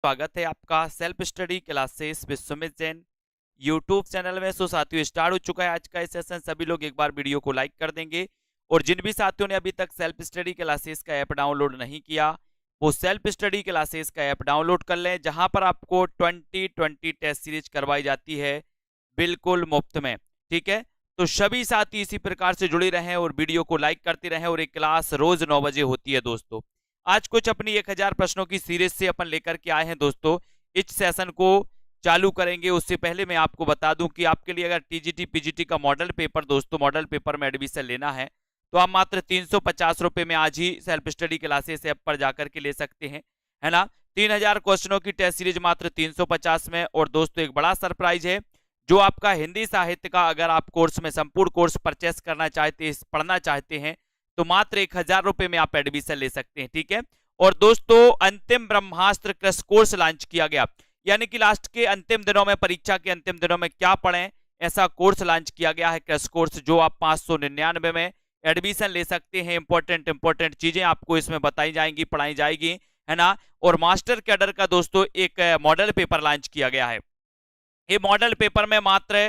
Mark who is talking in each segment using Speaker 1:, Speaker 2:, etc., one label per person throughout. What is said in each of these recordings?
Speaker 1: स्वागत है आपका self study classes with Sumit Jain YouTube channel में। सो साथियों, स्टार्ट हो चुका है आज का सेशन। सभी लोग एक बार वीडियो को लाइक कर देंगे और जिन भी साथियों ने अभी तक सेल्फ स्टडी क्लासेस का ऐप डाउनलोड नहीं किया वो सेल्फ स्टडी क्लासेस का ऐप डाउनलोड कर लें, जहां पर आपको 2020 टेस्ट सीरीज करवाई जाती है बिल्कुल मुफ्त में। ठीक है, तो सभी साथी इसी प्रकार से जुड़े रहें और वीडियो को लाइक करते रहें। और एक क्लास रोज 9 बजे होती है दोस्तों। आज कुछ अपनी 1000 प्रश्नों की सीरीज से अपन लेकर के आए हैं दोस्तों। इस सेशन को चालू करेंगे उससे पहले मैं आपको बता दूं कि आपके लिए अगर टीजीटी पीजीटी का मॉडल पेपर दोस्तों मॉडल पेपर में एडमिशन लेना है तो आप मात्र 350 रुपए में आज ही सेल्फ स्टडी क्लासेस ऐप पर जाकर के ले सकते हैं, है ना। 3000 क्वेश्चनों की टेस्ट सीरीज मात्र 350 में। और दोस्तों एक बड़ा सरप्राइज है, जो आपका हिंदी साहित्य का अगर आप कोर्स में संपूर्ण कोर्स परचेस करना चाहते हैं, पढ़ना चाहते हैं, तो मात्र 1000 रुपए में आप एडमिशन ले सकते हैं। ठीक है, और दोस्तों अंतिम ब्रह्मास्त्र क्रश कोर्स लॉन्च किया गया, यानी कि लास्ट के अंतिम दिनों में, परीक्षा के अंतिम दिनों में क्या पढ़ें, ऐसा कोर्स लॉन्च किया गया है क्रश कोर्स, जो आप 599 में एडमिशन ले सकते हैं। इंपॉर्टेंट चीजें आपको इसमें बताई जाएंगी, पढ़ाई जाएगी, है ना। और मास्टर कैडर का दोस्तों एक मॉडल पेपर लॉन्च किया गया है। ये मॉडल पेपर में मात्र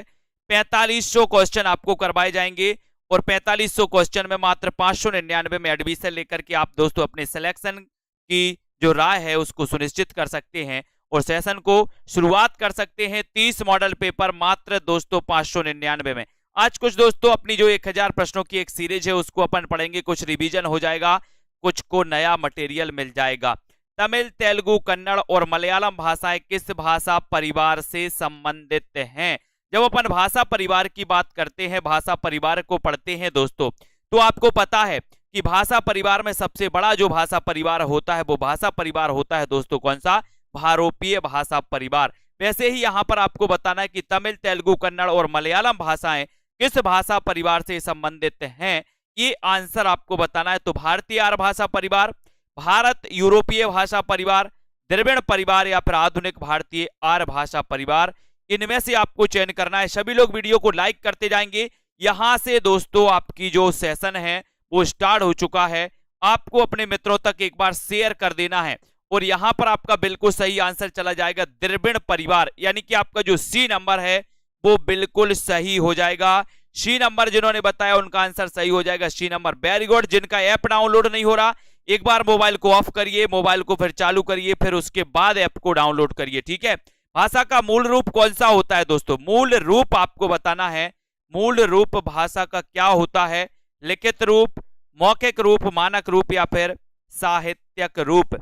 Speaker 1: 4500 क्वेश्चन आपको करवाए जाएंगे और 4500 क्वेश्चन में मात्र 599 में एडमिशन लेकर के आप दोस्तों अपने सिलेक्शन की जो राय है उसको सुनिश्चित कर सकते हैं और सेशन को शुरुआत कर सकते हैं। 30 मॉडल पेपर मात्र दोस्तों 599 में। आज कुछ दोस्तों अपनी जो 1000 प्रश्नों की एक सीरीज है उसको अपन पढ़ेंगे, कुछ रिवीजन हो जाएगा, कुछ को नया मटेरियल मिल जाएगा। तमिल, तेलुगु, कन्नड़ और मलयालम भाषाएं किस भाषा परिवार से संबंधित हैं? जब अपन भाषा परिवार की बात करते हैं, भाषा परिवार को पढ़ते हैं दोस्तों, तो आपको पता है कि भाषा परिवार में सबसे बड़ा जो भाषा परिवार होता है वो भाषा परिवार होता है दोस्तों कौन सा? भारोपीय भाषा परिवार। वैसे ही यहां पर आपको बताना है कि तमिल, तेलुगु, कन्नड़ और मलयालम भाषाएं किस भाषा परिवार से संबंधित हैं, ये आंसर आपको बताना है। तो भारतीय आर्य भाषा परिवार, भारत यूरोपीय भाषा परिवार, द्रविड़ परिवार या फिर आधुनिक भारतीय आर्य भाषा परिवार, इनमें से आपको चयन करना है। सभी लोग वीडियो को लाइक करते जाएंगे। यहां से दोस्तों आपकी जो सेशन है वो स्टार्ट हो चुका है, आपको अपने मित्रों तक एक बार शेयर कर देना है। और यहां पर आपका बिल्कुल सही आंसर चला जाएगा द्रविड़ परिवार, यानी कि आपका जो सी नंबर है वो बिल्कुल सही हो जाएगा। सी नंबर जिन्होंने बताया उनका आंसर सही हो जाएगा, सी नंबर। Very good. जिनका ऐप डाउनलोड नहीं हो रहा, एक बार मोबाइल को ऑफ करिए, मोबाइल को फिर चालू करिए, फिर उसके बाद ऐप को डाउनलोड करिए। ठीक है, भाषा का मूल रूप कौन सा होता है दोस्तों? मूल रूप आपको बताना है। मूल रूप भाषा का क्या होता है? लिखित रूप, मौखिक रूप, मानक रूप या फिर साहित्यक रूप?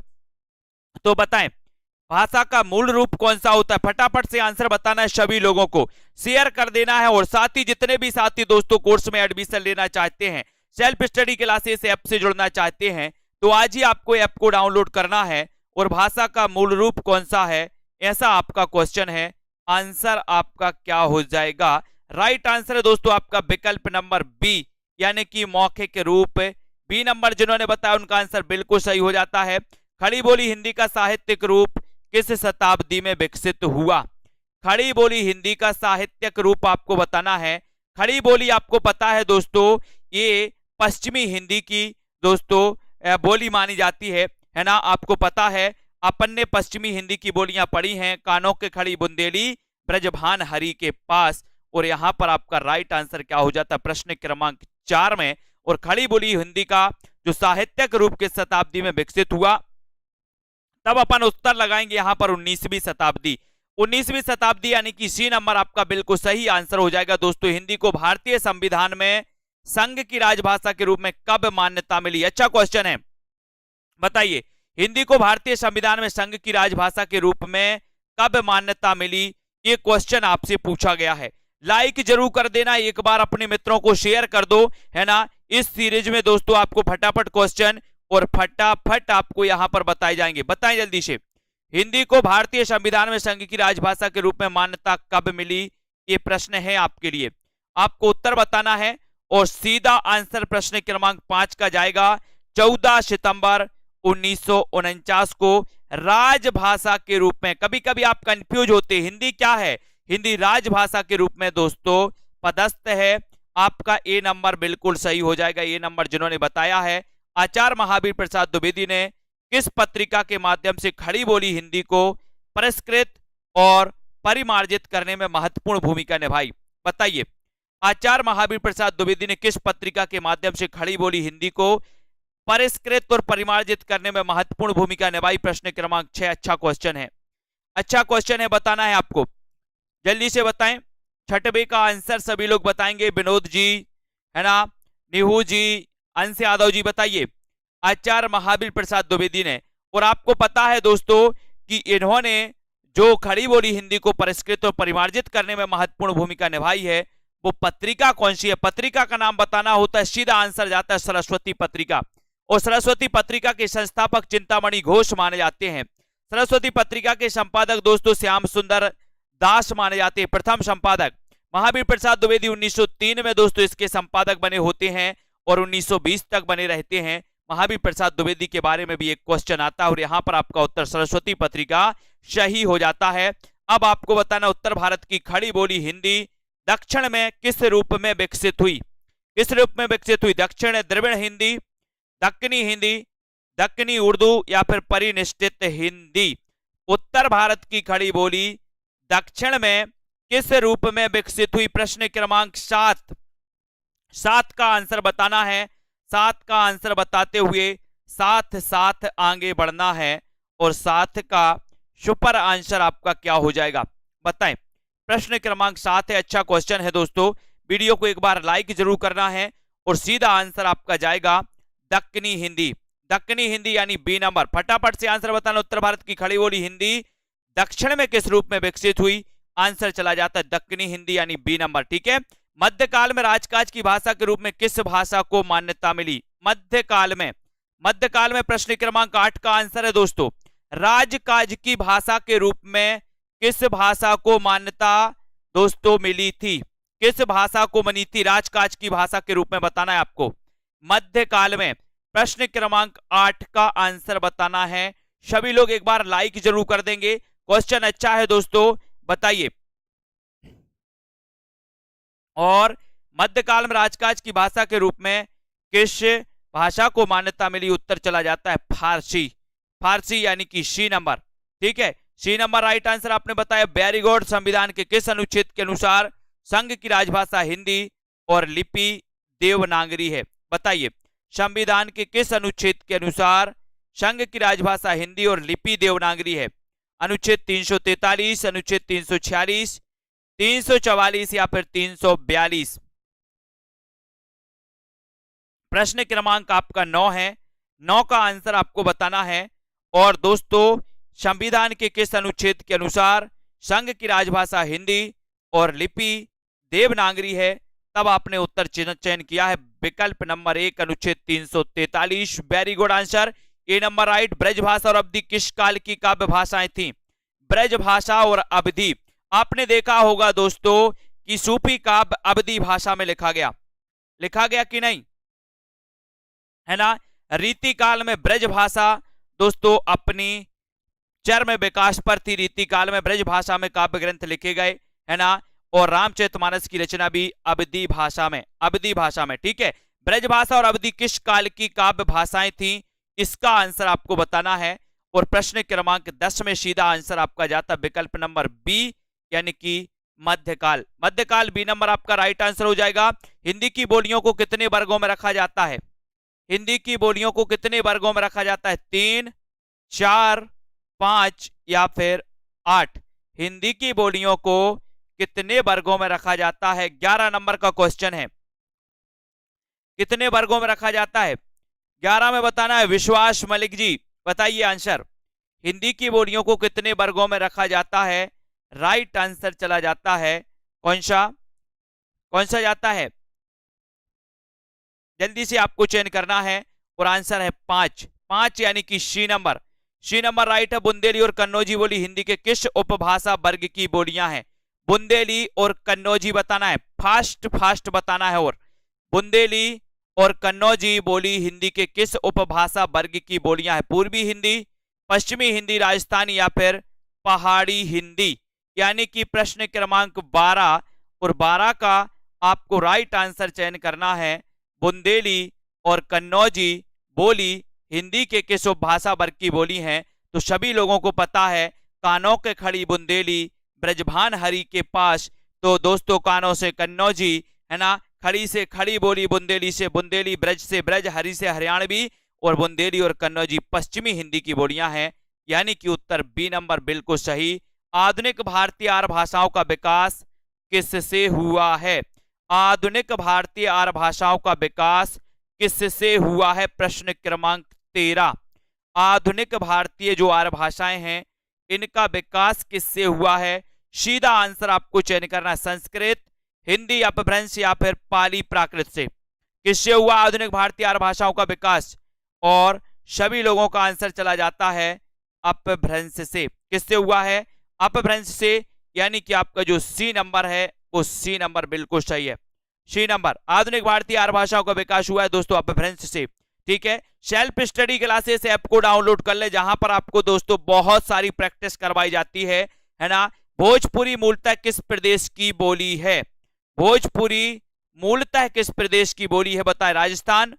Speaker 1: तो बताएं भाषा का मूल रूप कौन सा होता है? फटाफट से आंसर बताना है, सभी लोगों को शेयर कर देना है। और साथ ही जितने भी साथी दोस्तों कोर्स में एडमिशन लेना चाहते हैं, सेल्फ स्टडी क्लासेस ऐप से जुड़ना चाहते हैं, तो आज ही आपको ऐप को डाउनलोड करना है। और भाषा का मूल रूप कौन सा है, ऐसा आपका क्वेश्चन है। आंसर आपका क्या हो जाएगा? राइट आंसर है दोस्तों आपका विकल्प नंबर बी, यानी कि मौखिक रूप। बी नंबर जिन्होंने बताया उनका आंसर बिल्कुल सही हो जाता है। खड़ी बोली हिंदी का साहित्यिक रूप किस शताब्दी में विकसित हुआ? खड़ी बोली हिंदी का साहित्यिक रूप आपको बताना है। खड़ी बोली आपको पता है दोस्तों, ये पश्चिमी हिंदी की दोस्तों बोली मानी जाती है ना। आपको पता है, अपन ने पश्चिमी हिंदी की बोलियां पढ़ी हैं, कानों के खड़ी बुंदेली ब्रजभान हरि के पास। और यहां पर आपका राइट आंसर क्या हो जाता है प्रश्न क्रमांक 4 में? और खड़ी बोली हिंदी का जो साहित्यिक रूप किस शताब्दी में विकसित हुआ, तब अपन उत्तर लगाएंगे यहां पर 19वीं शताब्दी। 19वीं शताब्दी, यानी कि सी नंबर आपका बिल्कुल सही आंसर हो जाएगा दोस्तों। हिंदी को भारतीय संविधान में संघ की राजभाषा के रूप में कब मान्यता मिली? अच्छा क्वेश्चन है, बताइए हिंदी को भारतीय संविधान में संघ की राजभाषा के रूप में कब मान्यता मिली? ये क्वेश्चन आपसे पूछा गया है। लाइक जरूर कर देना, एक बार अपने मित्रों को शेयर कर दो, है ना। इस सीरीज में दोस्तों आपको फटाफट क्वेश्चन और फटाफट आपको यहां पर बताए जाएंगे। बताएं जल्दी से, हिंदी को भारतीय संविधान में संघ की राजभाषा के रूप में मान्यता कब मिली? ये प्रश्न है आपके लिए, आपको उत्तर बताना है। और सीधा आंसर प्रश्न क्रमांक 5 का जाएगा 14 सितंबर 1949 को राजभाषा के रूप में। कभी कभी आप कंफ्यूज होते, हिंदी क्या है? हिंदी राजभाषा के रूप में दोस्तों पदस्थ है। आपका ए नंबर बिल्कुल सही हो जाएगा। ए नंबर जिन्होंने बताया है आचार्य महावीर प्रसाद द्विवेदी ने किस पत्रिका के माध्यम से खड़ी बोली हिंदी को परिष्कृत और परिमार्जित करने में महत्वपूर्ण भूमिका निभाई? बताइए, आचार्य महावीर प्रसाद द्विवेदी ने किस पत्रिका के माध्यम से खड़ी बोली हिंदी को परिष्कृत और परिमार्जित करने में महत्वपूर्ण भूमिका निभाई? प्रश्न क्रमांक 6। अच्छा क्वेश्चन है, अच्छा क्वेश्चन है, बताना है आपको, जल्दी से बताएं। छठवें का आंसर सभी लोग बताएंगे। विनोद जी, है ना, निहू जी, अंश यादव जी, बताइए। आचार्य महावीर प्रसाद द्विवेदी ने। और आपको पता है दोस्तों कि इन्होंने जो खड़ी बोली हिंदी को परिष्कृत और परिमार्जित करने में महत्वपूर्ण भूमिका निभाई है, वो पत्रिका कौन सी है? पत्रिका का नाम बताना होता है, सीधा आंसर जाता है सरस्वती पत्रिका। और सरस्वती पत्रिका के संस्थापक चिंतामणि घोष माने जाते हैं। सरस्वती पत्रिका के संपादक दोस्तों श्याम सुंदर दास माने जाते हैं, प्रथम संपादक। महावीर प्रसाद द्विवेदी 1903 में दोस्तों इसके संपादक बने होते हैं और 1920 तक बने रहते हैं। महावीर प्रसाद द्विवेदी के बारे में भी एक क्वेश्चन आता है और यहां पर आपका उत्तर सरस्वती पत्रिका सही हो जाता है। अब आपको बताना, उत्तर भारत की खड़ी बोली हिंदी दक्षिण में किस रूप में विकसित हुई? किस रूप में विकसित हुई? दक्षिण द्रविड़ हिंदी, दक्कनी हिंदी, दक्कनी उर्दू या फिर परिनिष्ठित हिंदी? उत्तर भारत की खड़ी बोली दक्षिण में किस रूप में विकसित हुई? प्रश्न क्रमांक 7। 7 का आंसर बताना है। 7 का आंसर बताते हुए साथ साथ आगे बढ़ना है और 7 का सुपर आंसर आपका क्या हो जाएगा, बताएं। प्रश्न क्रमांक 7 है, अच्छा क्वेश्चन है दोस्तों। वीडियो को एक बार लाइक जरूर करना है और सीधा आंसर आपका जाएगा दक्कनी हिंदी। दक्कनी हिंदी यानी बी नंबर। फटाफट से आंसर बताना, उत्तर भारत की खड़ी बोली हिंदी दक्षिण में किस रूप में विकसित हुई? आंसर चला जाता है दक्कनी हिंदी यानी बी नंबर, ठीक है। मध्यकाल में राजकाज की भाषा के रूप में किस भाषा को मान्यता मिली? मध्यकाल में, मध्यकाल में प्रश्न क्रमांक 8 का आंसर है दोस्तों, राजकाज की भाषा के रूप में किस भाषा को मान्यता दोस्तों मिली थी? किस भाषा को मिली थी राजकाज की भाषा के रूप में? बताना है आपको मध्यकाल में। प्रश्न क्रमांक 8 का आंसर बताना है। सभी लोग एक बार लाइक जरूर कर देंगे, क्वेश्चन अच्छा है दोस्तों, बताइए। और मध्यकाल में राजकाज की भाषा के रूप में किस भाषा को मान्यता मिली? उत्तर चला जाता है फारसी। फारसी यानी कि सी नंबर, ठीक है, सी नंबर राइट आंसर आपने बताया। Very good. संविधान के किस अनुच्छेद के अनुसार संघ की राजभाषा हिंदी और लिपि देवनागरी है? बताइए, संविधान के किस अनुच्छेद के अनुसार संघ की राजभाषा हिंदी और लिपि देवनागरी है? अनुच्छेद 343, अनुच्छेद 346, 344 या फिर 342? प्रश्न क्रमांक आपका 9 है। 9 का आंसर आपको बताना है। और दोस्तों, संविधान के किस अनुच्छेद के अनुसार संघ की राजभाषा हिंदी और लिपि देवनागरी है? तब आपने उत्तर चयन किया है विकल्प नंबर 1, अनुच्छेद 343। वेरी गुड आंसर, ए नंबर राइट। ब्रजभाषा और अवधि किस काल की काव्य भाषाएं थी? ब्रजभाषा और अवधि, आपने देखा होगा दोस्तों कि सूफी काव्य अवधि भाषा में लिखा गया कि नहीं, है ना। रीति काल में ब्रजभाषा दोस्तों अपनी चरम विकास पर थी। रीति काल में ब्रजभाषा में काव्य ग्रंथ लिखे गए, है ना। और रामचरितमानस की रचना भी अवधि भाषा में, ठीक है। ब्रजभाषा और अवधि किस काल की काव्य भाषाएं थी? इसका आंसर आपको बताना है। और प्रश्न क्रमांक 10 में सीधा आंसर आपका जाता विकल्प नंबर बी यानी कि मध्यकाल। मध्यकाल बी नंबर आपका राइट आंसर हो जाएगा। हिंदी की बोलियों को कितने वर्गों में रखा जाता है? हिंदी की बोलियों को कितने वर्गों में रखा जाता है? 3, 4, 5 या फिर 8? हिंदी की बोलियों को कितने वर्गों में रखा जाता है? 11 नंबर का क्वेश्चन है, कितने वर्गों में रखा जाता है? 11 में बताना है। विश्वास मलिक जी बताइए आंसर, हिंदी की बोलियों को कितने वर्गों में रखा जाता है? राइट आंसर चला जाता है कौन सा जाता है? जल्दी से आपको चयन करना है और आंसर है 5 यानी कि C number. C number right है। बुंदेली और कन्नौजी बोली हिंदी के किस उपभाषा वर्ग की बोलियां हैं? बुंदेली और कन्नौजी बताना है, फास्ट बताना है। और बुंदेली और कन्नौजी बोली हिंदी के किस उपभाषा वर्ग की बोलियां हैं? पूर्वी हिंदी, पश्चिमी हिंदी, राजस्थानी या फिर पहाड़ी हिंदी? यानी कि प्रश्न क्रमांक 12 और 12 का आपको राइट आंसर चयन करना है। बुंदेली और कन्नौजी बोली हिंदी के किस उपभाषा वर्ग की बोली हैं? तो सभी लोगों को पता है, कानों के खड़ी बुंदेली, ब्रजभान हरि के पास। तो दोस्तों कानों से कन्नौजी, है ना, खड़ी से खड़ी बोली, बुंदेली से बुंदेली, ब्रज से ब्रज, हरि से हरियाणवी, और बुंदेली और कन्नौजी पश्चिमी हिंदी की बोलियां हैं। यानी कि उत्तर बी नंबर बिल्कुल सही। आधुनिक भारतीय आर्य भाषाओं का विकास किससे हुआ है? आधुनिक भारतीय आर्य भाषाओं का विकास किससे हुआ है? प्रश्न क्रमांक 13। आधुनिक भारतीय जो आर्य भाषाएं हैं इनका विकास किससे हुआ है? सीधा आंसर आपको चयन करना है, संस्कृत, हिंदी, अपभ्रंश या फिर पाली प्राकृत से। किससे हुआ आधुनिक भारतीय आर्य भाषाओं का विकास? और सभी लोगों का आंसर चला जाता है अपभ्रंश से। किससे हुआ है? अपभ्रंश से। यानी कि आपका जो सी नंबर है वो सी नंबर बिल्कुल सही है। सी नंबर, आधुनिक भारतीय आर्य भाषाओं का विकास हुआ है दोस्तों अपभ्रंश से। ठीक है, सेल्फ स्टडी क्लासेस ऐप को डाउनलोड कर ले, जहां पर आपको दोस्तों बहुत सारी प्रैक्टिस करवाई जाती है ना। भोजपुरी मूलतः किस प्रदेश की बोली है? भोजपुरी मूलतः किस प्रदेश की बोली है? बताएं, राजस्थान,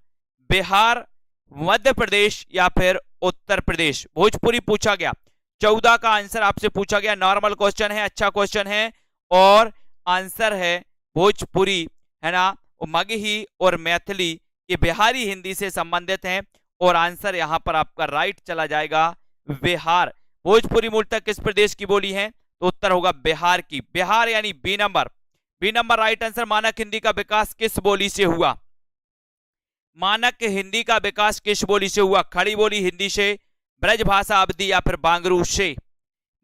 Speaker 1: बिहार, मध्य प्रदेश या फिर उत्तर प्रदेश? भोजपुरी पूछा गया, 14 का आंसर आपसे पूछा गया। नॉर्मल क्वेश्चन है, अच्छा क्वेश्चन है, और आंसर है भोजपुरी, है ना। मगही और मैथिली ये बिहारी हिंदी से संबंधित हैं, और आंसर यहां पर आपका राइट चला जाएगा बिहार। भोजपुरी मूलतः किस प्रदेश की बोली है? तो उत्तर होगा बिहार की। बिहार यानी B number. B number right answer. मानक हिंदी का विकास किस बोली से हुआ? मानक हिंदी का विकास किस बोली से हुआ? खड़ी बोली हिंदी से, ब्रजभाषा अवधी या फिर बांगरू से?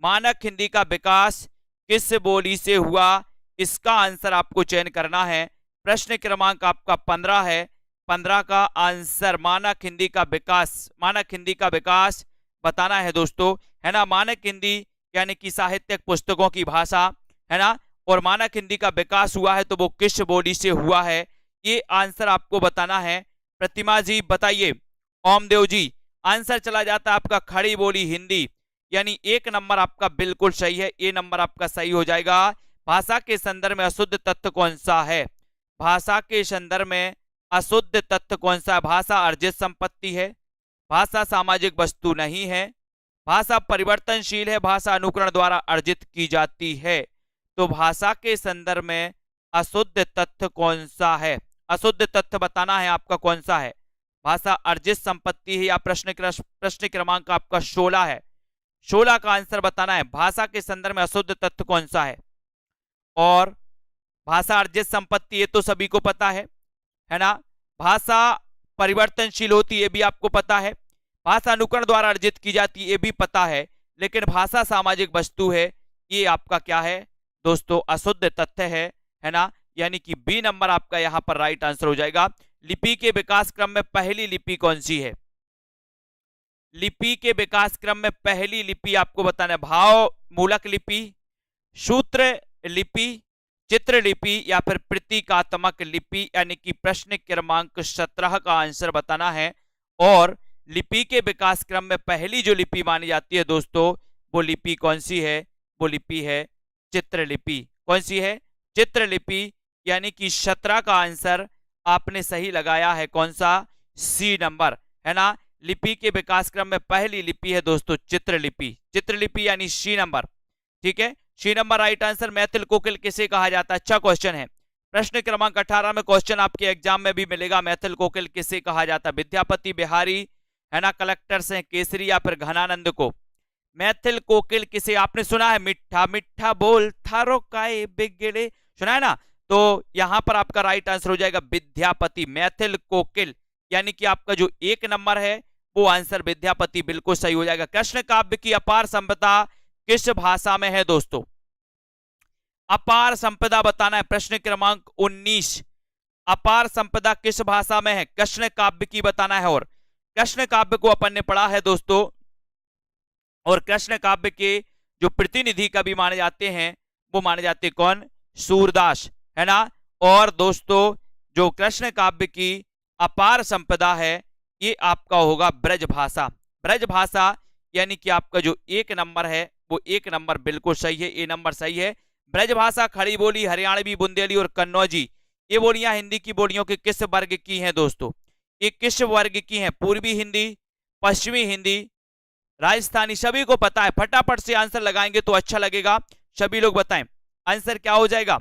Speaker 1: मानक हिंदी का विकास किस बोली से हुआ? इसका आंसर आपको चयन करना है। प्रश्न क्रमांक आपका 15 है। 15 का आंसर मानक हिंदी का विकास, मानक हिंदी का विकास बताना है दोस्तों, है ना। मानक हिंदी यानी कि साहित्यिक पुस्तकों की भाषा, है ना, और मानक हिंदी का विकास हुआ है तो वो किस बोली से हुआ है, ये आंसर आपको बताना है। प्रतिमा जी बताइए। ओमदेव जी, आंसर चला जाता है आपका खड़ी बोली हिंदी, यानी 1 नंबर आपका बिल्कुल सही है। ए नंबर आपका सही हो जाएगा। भाषा के संदर्भ में अशुद्ध तत्व कौन सा है? भाषा के संदर्भ में अशुद्ध तत्व कौन सा है? भाषा अर्जित संपत्ति है, भाषा सामाजिक वस्तु नहीं है, भाषा परिवर्तनशील है, भाषा अनुकरण द्वारा अर्जित की जाती है। तो भाषा के संदर्भ में अशुद्ध तत्व कौन सा है? अशुद्ध तत्व बताना है आपका कौन सा है? भाषा अर्जित संपत्ति है या प्रश्न क्रमांक आपका 16 है। 16 का आंसर बताना है। भाषा के संदर्भ में अशुद्ध तत्व कौन सा है? और भाषा अर्जित संपत्ति ये तो सभी को पता है ना। भाषा परिवर्तनशील होती है ये भी आपको पता है। भाषा अनुकरण द्वारा अर्जित की जाती है ये भी पता है। लेकिन भाषा सामाजिक वस्तु है, ये आपका क्या है दोस्तों? अशुद्ध तथ्य है ना। यानी कि बी नंबर आपका यहां पर राइट आंसर हो जाएगा। लिपि के विकास क्रम में पहली लिपि कौन सी है? लिपि के विकास क्रम में पहली लिपि आपको बताना है। भाव मूलक लिपि, सूत्र लिपि, चित्र लिपि या फिर प्रतीकात्मक लिपि? यानी कि प्रश्न क्रमांक 17 का आंसर बताना है। और लिपि के विकास क्रम में पहली जो लिपि मानी जाती है दोस्तों, वो लिपि कौन सी है? वो लिपि है चित्रलिपि। कौन सी है? चित्रलिपि। यानी कि 17 का आंसर आपने सही लगाया है। कौन सा? सी नंबर, है ना। लिपि के विकास क्रम में पहली लिपि है दोस्तों चित्रलिपि। चित्रलिपि यानी सी नंबर। ठीक है, सी नंबर राइट आंसर। मैथिल कोकिल किसे कहा जाता है? अच्छा क्वेश्चन है। प्रश्न क्रमांक 18 में क्वेश्चन आपके एग्जाम में भी मिलेगा। मैथिल कोकिल किसे कहा जाता है? विद्यापति बिहारी, है ना, कलेक्टर से केसरी या फिर घनानंद को? मैथिल कोकिल किसे आपने सुना है? मिठा मिठा बोल थारो काय बिगड़े, सुना है ना। तो यहां पर आपका राइट आंसर हो जाएगा विद्यापति। मैथिल कोकिल यानी कि आपका जो 1 नंबर है वो आंसर विद्यापति बिल्कुल सही हो जाएगा। कृष्ण काव्य की अपार संपदा किस भाषा में है दोस्तों? अपार संपदा बताना है। प्रश्न क्रमांक 19, अपार संपदा किस भाषा में है? कृष्ण काव्य की बताना है। और कृष्ण काव्य को अपन ने पढ़ा है दोस्तों, और कृष्ण काव्य के जो प्रतिनिधि कवि माने जाते हैं वो माने जाते हैं कौन? सूरदास, है ना। और दोस्तों जो कृष्ण काव्य की अपार संपदा है ये आपका होगा ब्रजभाषा। ब्रजभाषा यानी कि आपका जो 1 नंबर है वो 1 नंबर बिल्कुल सही है। ए नंबर सही है। ब्रजभाषा खड़ी बोली, हरियाणवी, बुंदेली और कन्नौजी ये बोलियां हिंदी की बोलियों के किस वर्ग की हैं दोस्तों? ये किस वर्ग की हैं? पूर्वी हिंदी, पश्चिमी हिंदी, राजस्थानी। सभी को पता है, फटाफट से आंसर लगाएंगे तो अच्छा लगेगा। सभी लोग बताएं आंसर क्या हो जाएगा।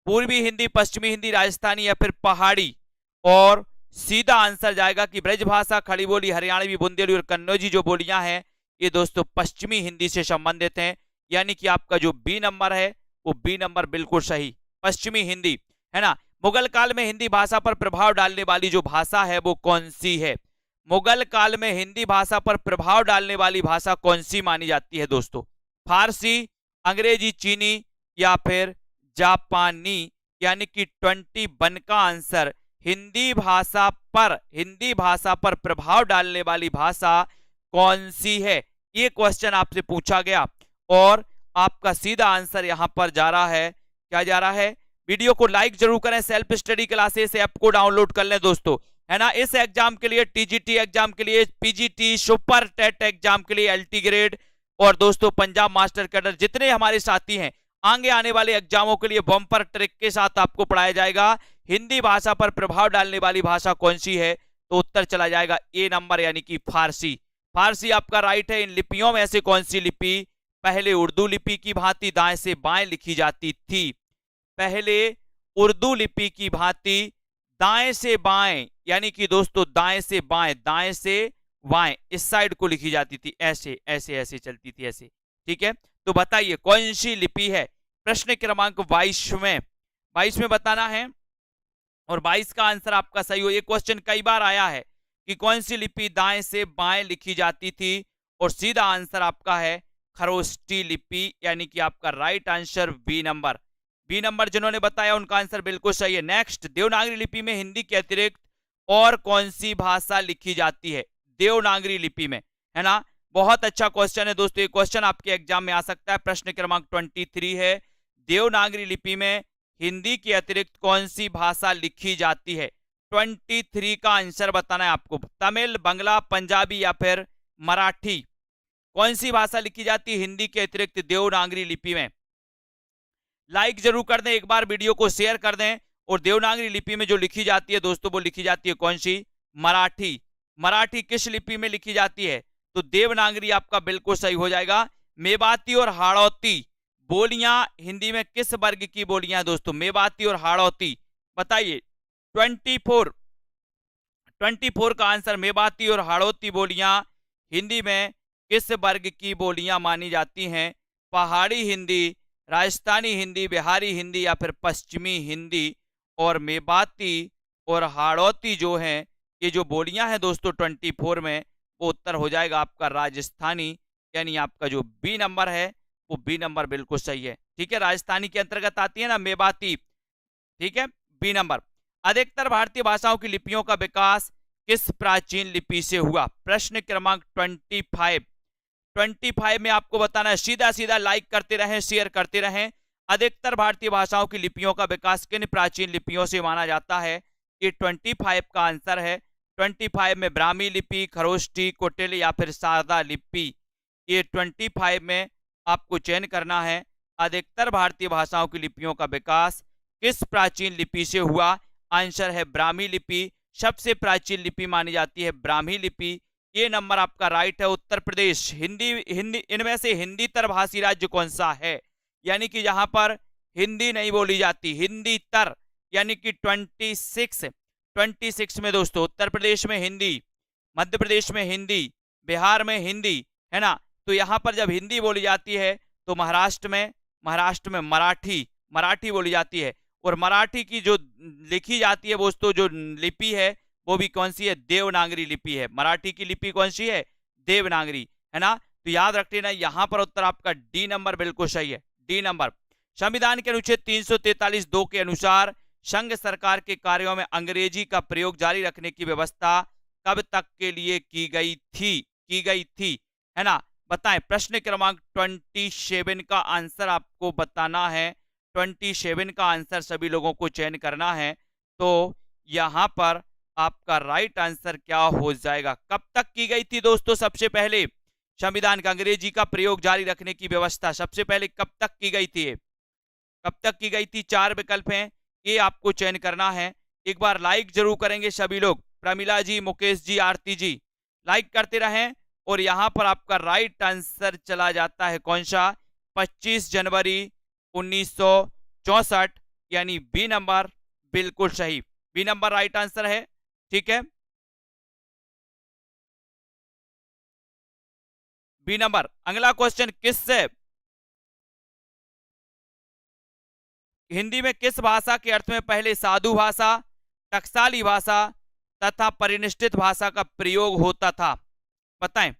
Speaker 1: पूर्वी हिंदी, पश्चिमी हिंदी, राजस्थानी या फिर पहाड़ी। और सीधा आंसर जाएगा कि ब्रजभाषा, खड़ी बोली, हरियाणवी, बुंदेली और कन्नौजी जो बोलियां हैं ये दोस्तों पश्चिमी हिंदी से संबंधित हैं। यानी कि आपका जो बी नंबर है वो बी नंबर बिल्कुल सही, पश्चिमी हिंदी है ना। मुगल काल में हिंदी भाषा पर प्रभाव डालने वाली जो भाषा है वो कौन सी है। मुगल काल में हिंदी भाषा पर प्रभाव डालने वाली भाषा कौन सी मानी जाती है दोस्तों। फारसी, अंग्रेजी, चीनी या फिर जापानी। यानी कि 21 का आंसर हिंदी भाषा पर प्रभाव डालने वाली भाषा कौन सी है, ये क्वेश्चन आपसे पूछा गया। और आपका सीधा आंसर यहां पर जा रहा है, क्या जा रहा है। वीडियो को लाइक जरूर करें, सेल्फ स्टडी क्लासेस ऐप को डाउनलोड कर लें दोस्तों, है ना। इस एग्जाम के लिए, टीजीटी एग्जाम के लिए, पीजीटी, सुपर टेट एग्जाम के लिए, एलटी ग्रेड और दोस्तों पंजाब मास्टर कैडर, जितने हमारे साथी हैं आगे आने वाले एग्जामों के लिए बम्पर ट्रिक के साथ आपको पढ़ाया जाएगा। हिंदी भाषा पर प्रभाव डालने वाली भाषा कौन सी है, तो उत्तर चला जाएगा ए नंबर यानी कि फारसी। फारसी आपका राइट है। इन लिपियों में से कौन सी लिपि पहले उर्दू लिपि की भांति दाएं से बाएं लिखी जाती थी। पहले उर्दू लिपि की भांति दाएं से बाएं, यानी कि दोस्तों दाएं से बाएं, दाएं से बाएं, इस साइड को लिखी जाती थी, ऐसे ऐसे ऐसे चलती थी, ऐसे। ठीक है, तो बताइए कौन सी लिपि है। प्रश्न क्रमांक 22 में बताना है और 22 का आंसर आपका सही हो। ये क्वेश्चन कई बार आया है कि कौन सी लिपि दाएं से बाएं लिखी जाती थी, और सीधा आंसर आपका है खरोष्टी लिपि, यानी कि आपका right answer B number. B number जिन्होंने बताया उनका आंसर बिल्कुल सही है। नेक्स्ट, देवनागरी लिपि में हिंदी के अतिरिक्त और कौन सी भाषा लिखी जाती है देवनागरी लिपि में, है ना। बहुत अच्छा क्वेश्चन है दोस्तों, ये क्वेश्चन आपके एग्जाम में आ सकता है। प्रश्न क्रमांक 23 है, देवनागरी लिपि में हिंदी के अतिरिक्त कौन सी भाषा लिखी जाती है। 23 का आंसर बताना है आपको। तमिल, बंगला, पंजाबी या फिर मराठी, कौन सी भाषा लिखी जाती है हिंदी के अतिरिक्त देवनागरी लिपि में। लाइक जरूर कर दें, एक बार वीडियो को शेयर कर दें। और देवनागरी लिपि में जो लिखी जाती है दोस्तों वो लिखी जाती है कौन सी, मराठी। मराठी किस लिपि में लिखी जाती है, तो देवनागरी आपका बिल्कुल सही हो जाएगा। मेवाती और हाड़ौती बोलियां हिंदी में किस वर्ग की बोलियां हैं दोस्तों, मेवाती और हाड़ौती, बताइए। 24 का आंसर, मेवाती और हाड़ौती बोलियां हिंदी में किस वर्ग की बोलियां मानी जाती हैं। पहाड़ी हिंदी, राजस्थानी हिंदी, बिहारी हिंदी या फिर पश्चिमी हिंदी। और मेवाती और हाड़ौती जो हैं ये जो बोलियां हैं दोस्तों 24 में, वो उत्तर हो जाएगा आपका राजस्थानी, यानी आपका जो बी नंबर है वो बी नंबर बिल्कुल सही है। ठीक है, राजस्थानी के अंतर्गत आती है ना मेवाती, ठीक है, बी नंबर। अधिकतर भारतीय भाषाओं की लिपियों का विकास किस प्राचीन लिपि से हुआ। प्रश्न क्रमांक 25 में आपको बताना है। सीधा सीधा लाइक करते रहें, शेयर करते रहें। अधिकतर भारतीय भाषाओं की लिपियों का विकास किन प्राचीन लिपियों से माना जाता है, ये 25 का आंसर है। 25 में ब्राह्मी लिपि, खरोष्टी, कुटिल या फिर सारदा लिपि, ये 25 में आपको चयन करना है। अधिकतर भारतीय भाषाओं की लिपियों का विकास किस प्राचीन लिपि से हुआ, आंसर है ब्राह्मी लिपि। सबसे प्राचीन लिपि मानी जाती है ब्राह्मी लिपि, ये नंबर आपका राइट है। उत्तर प्रदेश, हिंदी इनमें से हिंदी तर भाषी राज्य कौन सा है, यानी कि जहां पर हिंदी नहीं बोली जाती, हिंदी तर, यानी कि 26 में दोस्तों उत्तर प्रदेश में हिंदी, मध्य प्रदेश में हिंदी, बिहार में हिंदी, है ना। तो यहां पर जब हिंदी बोली जाती है तो महाराष्ट्र में मराठी बोली जाती है। और मराठी की जो लिखी जाती है दोस्तों जो लिपि है वो भी कौन सी है, देवनागरी लिपि है। मराठी की लिपि कौन सी है, देवनागरी, है ना। तो याद रख लेना, यहां पर उत्तर आपका डी नंबर बिल्कुल सही है, डी नंबर। संविधान के अनुच्छेद 343(2) के अनुसार संघ सरकार के कार्यों में अंग्रेजी का प्रयोग जारी रखने की व्यवस्था कब तक के लिए की गई थी, है ना। बताएं। प्रश्न क्रमांक 27 का आंसर आपको बताना है। 27 का आंसर सभी लोगों को चयन करना है। तो यहां पर आपका राइट आंसर क्या हो जाएगा, कब तक की गई थी दोस्तों। सबसे पहले संविधान का अंग्रेजी का प्रयोग जारी रखने की व्यवस्था सबसे पहले कब तक की गई थी, कब तक की गई थी। 4 विकल्प हैं, ये आपको चयन करना है। एक बार लाइक जरूर करेंगे सभी लोग, प्रमिला जी, मुकेश जी, आरती जी, लाइक करते रहें। और यहां पर आपका राइट आंसर चला जाता है कौन सा, 25 जनवरी 1964, यानी बी नंबर बिल्कुल सही, बी नंबर राइट आंसर है। ठीक है, बी नंबर। अगला क्वेश्चन, हिंदी में किस भाषा के अर्थ में पहले साधु भाषा, टकसाली भाषा तथा परिनिष्ठित भाषा का प्रयोग होता था? बताएं,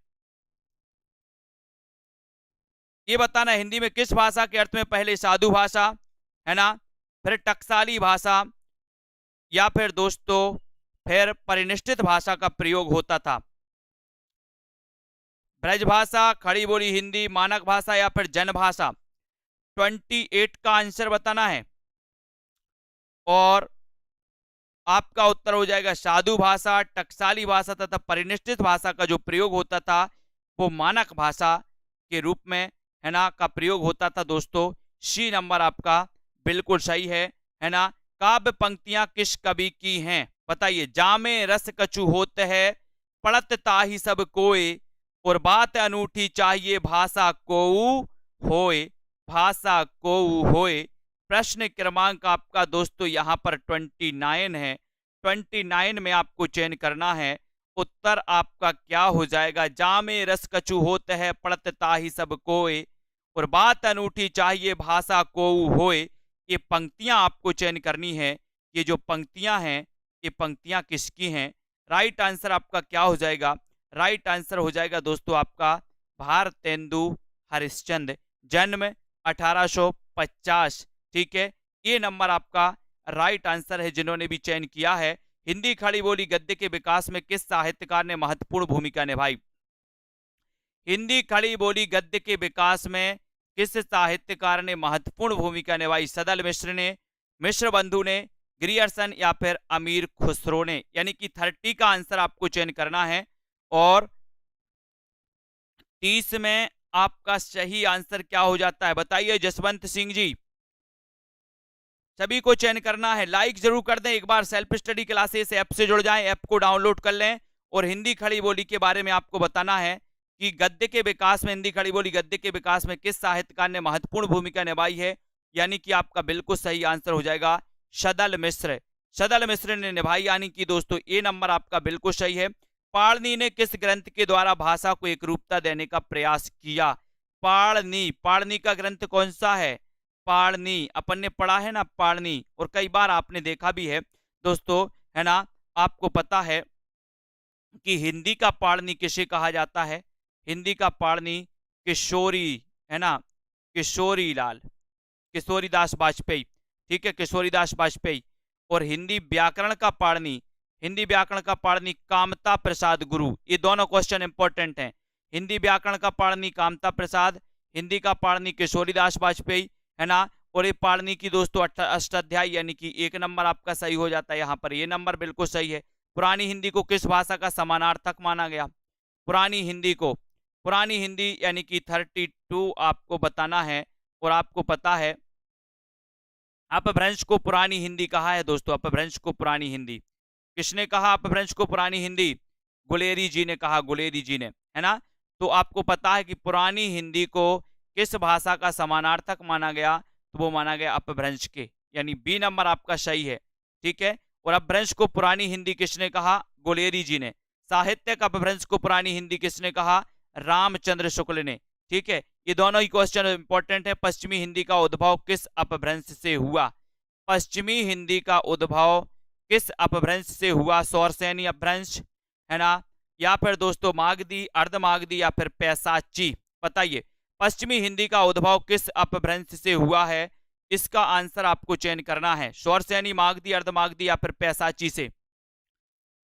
Speaker 1: ये बताना हिंदी में किस भाषा के अर्थ में पहले साधु भाषा, है ना, फिर टकसाली भाषा, या फिर दोस्तों फिर परिनिष्ठित भाषा का प्रयोग होता था? ब्रजभाषा, खड़ी बोली हिंदी, मानक भाषा या फिर जनभाषा? 28 का आंसर बताना है और आपका उत्तर हो जाएगा साधु भाषा, टकसाली भाषा तथा परिनिष्ठित भाषा का जो प्रयोग होता था वो मानक भाषा के रूप में, है ना, का प्रयोग होता था दोस्तों। सी नंबर आपका बिल्कुल सही है ना। काव्य पंक्तियां किस कवि की हैं? बताइए। जामे रस कछु होते है, पढ़त ताहि सब कोय, और बात अनूठी चाहिए भाषा कोऊ होए, भाषा कोऊ होए। प्रश्न क्रमांक आपका दोस्तों यहाँ पर 29 है। 29 में आपको चयन करना है। उत्तर आपका क्या हो जाएगा? जामे रस कछु होत है, पढ़त ताहि सब कोय, और बात अनूठी चाहिए भाषा कोऊ होए। ये पंक्तियां आपको चयन करनी है। ये जो पंक्तियां हैं ये पंक्तियां किसकी हैं? राइट आंसर आपका क्या हो जाएगा? राइट आंसर हो जाएगा दोस्तों आपका भारतेंदु हरिश्चंद्र, जन्म 1850। ठीक है, ये नंबर आपका राइट आंसर है जिन्होंने भी चयन किया है। हिंदी खड़ी बोली गद्य के विकास में किस साहित्यकार ने महत्वपूर्ण भूमिका निभाई? हिंदी खड़ी बोली गद्य के विकास में किस साहित्यकार ने महत्वपूर्ण भूमिका निभाई? सदल मिश्र ने, मिश्र बंधु ने, ग्रियर्सन या फिर अमीर खुसरो ने? यानी कि 30 का आंसर आपको चयन करना है और 30 में आपका सही आंसर क्या हो जाता है? बताइए जसवंत सिंह जी। सभी को चयन करना है। लाइक जरूर कर दें। एक बार सेल्फ स्टडी क्लासेस ऐप से जुड़ जाएं, ऐप को डाउनलोड कर लें। और हिंदी खड़ी बोली के बारे में आपको बताना है कि गद्य के विकास में, हिंदी खड़ी बोली गद्य के विकास में किस साहित्यकार ने महत्वपूर्ण भूमिका निभाई है? यानी कि आपका बिल्कुल सही आंसर हो जाएगा सदल मिश्र। सदल मिश्र ने निभाई, यानी कि दोस्तों ए नंबर आपका बिल्कुल सही है। पाणिनि ने किस ग्रंथ के द्वारा भाषा को एक रूपता देने का प्रयास किया? पाणिनि का ग्रंथ कौन सा है? पाणिनि, अपन ने पढ़ा है ना पाणिनि, और कई बार आपने देखा भी है दोस्तों, है ना। आपको पता है कि हिंदी का पाणिनि किसे कहा जाता है? हिंदी का पाणिनि किशोरी, है ना, किशोरी लाल, किशोरीदास वाजपेयी। ठीक है, किशोरीदास वाजपेयी। और हिंदी व्याकरण का पाणिनि, हिंदी व्याकरण का पाणिनि कामता प्रसाद गुरु। ये दोनों क्वेश्चन इंपॉर्टेंट हैं। हिंदी व्याकरण का पाणिनि कामता प्रसाद, हिंदी का पाणिनि किशोरीदास वाजपेयी, है ना। और ये पाणिनि की दोस्तों अष्टाध्यायी, यानी कि एक नंबर आपका सही हो जाता है यहाँ पर। ये नंबर बिल्कुल सही है। पुरानी हिंदी को किस भाषा का समानार्थक माना गया? पुरानी हिंदी को, पुरानी हिंदी यानी कि 32 आपको बताना है। और आपको पता है अपभ्रंश को पुरानी हिंदी कहा है दोस्तों। अपभ्रंश को पुरानी हिंदी किसने कहा? अपभ्रंश को पुरानी हिंदी गुलेरी जी ने कहा, गुलेरी जी ने, है ना। तो आपको पता है कि पुरानी हिंदी को किस भाषा का समानार्थक माना गया? तो वो माना गया अपभ्रंश के, यानी बी नंबर आपका सही है। ठीक है, और अपभ्रंश को पुरानी हिंदी किसने कहा? गुलेरी जी ने। साहित्यिक अपभ्रंश को पुरानी हिंदी किसने कहा? रामचंद्र शुक्ल ने। ठीक है, ये दोनों ही क्वेश्चन इंपॉर्टेंट है। पश्चिमी हिंदी का उद्भव किस अपभ्रंश से हुआ? पश्चिमी हिंदी का उद्भव किस अपभ्रंश से हुआ? सौरसेनी अपभ्रंश, है ना, या फिर दोस्तों मागधी, अर्धमागधी या फिर पैसाची? बताइए पश्चिमी हिंदी का उद्भव किस अपभ्रंश से हुआ है? इसका आंसर आपको चयन करना है। सौरसेनी, मागधी, अर्धमागधी या फिर पैसाची से।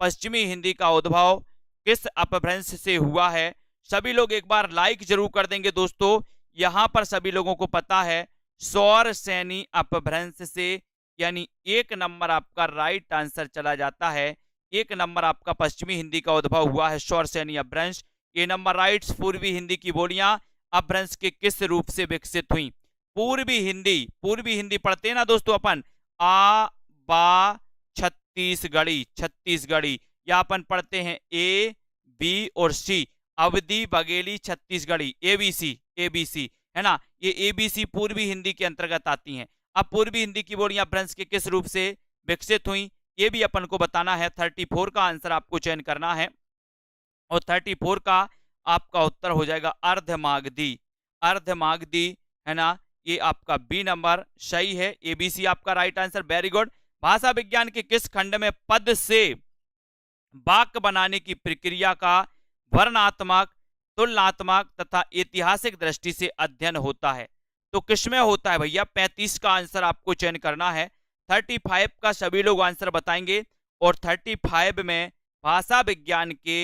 Speaker 1: पश्चिमी हिंदी का उद्भव किस अपभ्रंश से हुआ है? सभी लोग एक बार लाइक जरूर कर देंगे दोस्तों। यहां पर सभी लोगों को पता है सौरसेनी अपभ्रंश से, यानी एक नंबर आपका राइट आंसर चला जाता है। एक नंबर आपका पश्चिमी हिंदी का उद्भव हुआ है सौरसेनी अपभ्रंश। ये नंबर राइट्स। पूर्वी हिंदी की बोलियां अपभ्रंश के किस रूप से विकसित हुई? पूर्वी हिंदी पढ़ते हैं ना दोस्तों अपन, आ बा छत्तीसगढ़ी, छत्तीसगढ़ी, या अपन पढ़ते हैं ए बी और सी, अवधी, बघेली, छत्तीसगढ़ी, एबीसी, एबीसी है ना, ये एबीसी पूर्वी हिंदी के अंतर्गत आती हैं। अब पूर्वी हिंदी की बोलियां भ्रंश के किस रूप से विकसित हुई, ये भी अपन को बताना है। 34 का आंसर आपको चयन करना है और 34 का आपका उत्तर हो जाएगा अर्धमागधी, अर्धमागधी है ना, ये आपका बी नंबर सही है, एबीसी आपका राइट आंसर, वेरी गुड। भाषा विज्ञान के किस खंड में पद से वाक्य बनाने की प्रक्रिया का वर्णनात्मक, तुलनात्मक तथा ऐतिहासिक दृष्टि से अध्ययन होता है? तो किसमें होता है भैया? 35 का आंसर आपको चयन करना है। 35 का सभी लोग आंसर बताएंगे और 35 में भाषा विज्ञान के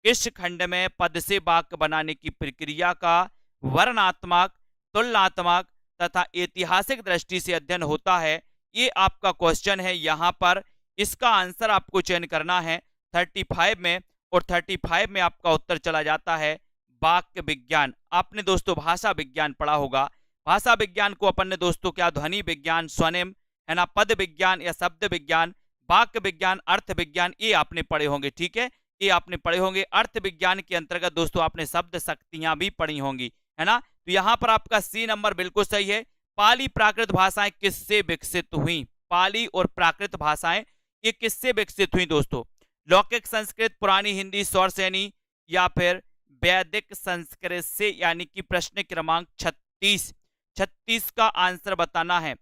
Speaker 1: किस खंड में पद से वाक्य बनाने की प्रक्रिया का वर्णनात्मक, तुलनात्मक तथा ऐतिहासिक दृष्टि से अध्ययन होता है, ये आपका क्वेश्चन है। यहां पर इसका आंसर आपको चयन करना है 35 में, और 35 में आपका उत्तर चला जाता है वाक्य विज्ञान। आपने दोस्तों भाषा विज्ञान पढ़ा होगा। भाषा विज्ञान को अपन ने दोस्तों क्या ध्वनि विज्ञान, स्वनिम है ना, पद विज्ञान या शब्द विज्ञान, वाक्य विज्ञान, अर्थ विज्ञान, ये आपने पढ़े होंगे। ठीक है, ये आपने पढ़े होंगे। अर्थ विज्ञान के अंतर्गत दोस्तों आपने शब्द शक्तियां भी पढ़ी होंगी, है ना। तो यहां पर आपका सी नंबर बिल्कुल सही है। पाली प्राकृत भाषाएं किससे विकसित हुई? पाली और प्राकृत भाषाएं ये किससे विकसित हुई दोस्तों? लौकिक संस्कृत, पुरानी हिंदी, सौरसेनी या फिर वैदिक संस्कृत से, यानी कि प्रश्न क्रमांक 36, 36 का आंसर बताना है।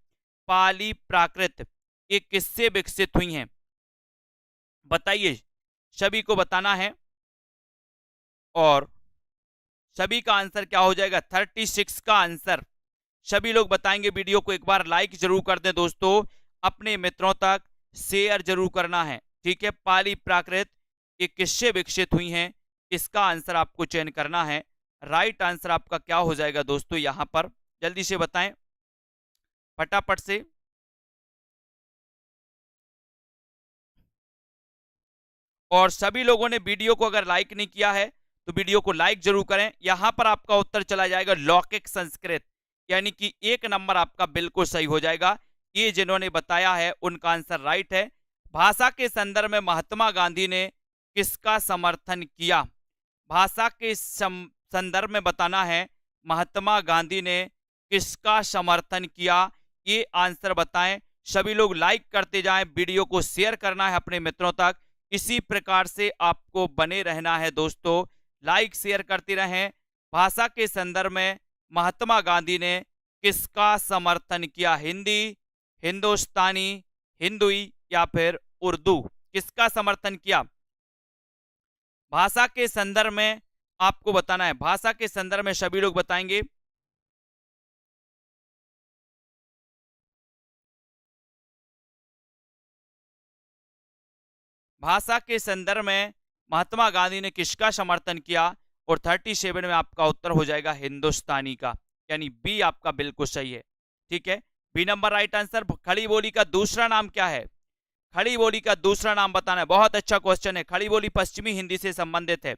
Speaker 1: पाली प्राकृत ये किससे विकसित हुई हैं? बताइए, सभी को बताना है और सभी का आंसर क्या हो जाएगा? 36 का आंसर सभी लोग बताएंगे। वीडियो को एक बार लाइक जरूर कर दें दोस्तों, अपने मित्रों तक शेयर जरूर करना है। ठीक है, पाली प्राकृत ये किससे विकसित हुई हैं, इसका आंसर आपको चयन करना है। राइट आंसर आपका क्या हो जाएगा दोस्तों? यहां पर जल्दी से बताएं फटाफट से। और सभी लोगों ने वीडियो को अगर लाइक नहीं किया है तो वीडियो को लाइक जरूर करें। यहां पर आपका उत्तर चला जाएगा लौकिक संस्कृत, यानी कि 1 नंबर आपका बिल्कुल सही हो जाएगा। ये जिन्होंने बताया है उनका आंसर राइट है। भाषा के संदर्भ में महात्मा गांधी ने किसका समर्थन किया? भाषा के संदर्भ में बताना है महात्मा गांधी ने किसका समर्थन किया, ये आंसर बताएं। सभी लोग लाइक करते जाएं, वीडियो को शेयर करना है अपने मित्रों तक। इसी प्रकार से आपको बने रहना है दोस्तों, लाइक शेयर करते रहें। भाषा के संदर्भ में महात्मा गांधी ने किसका समर्थन किया? हिंदी, हिंदुस्तानी, हिंदुई या फिर उर्दू, किसका समर्थन किया? भाषा के संदर्भ में आपको बताना है। भाषा के संदर्भ में सभी लोग बताएंगे। भाषा के संदर्भ में महात्मा गांधी ने किसका समर्थन किया? और 37 में आपका उत्तर हो जाएगा हिंदुस्तानी का, यानी बी आपका बिल्कुल सही है। ठीक है, बी नंबर राइट आंसर। खड़ी बोली का दूसरा नाम क्या है? खड़ी बोली का दूसरा नाम बताना है। बहुत अच्छा क्वेश्चन है। खड़ी बोली पश्चिमी हिंदी से संबंधित है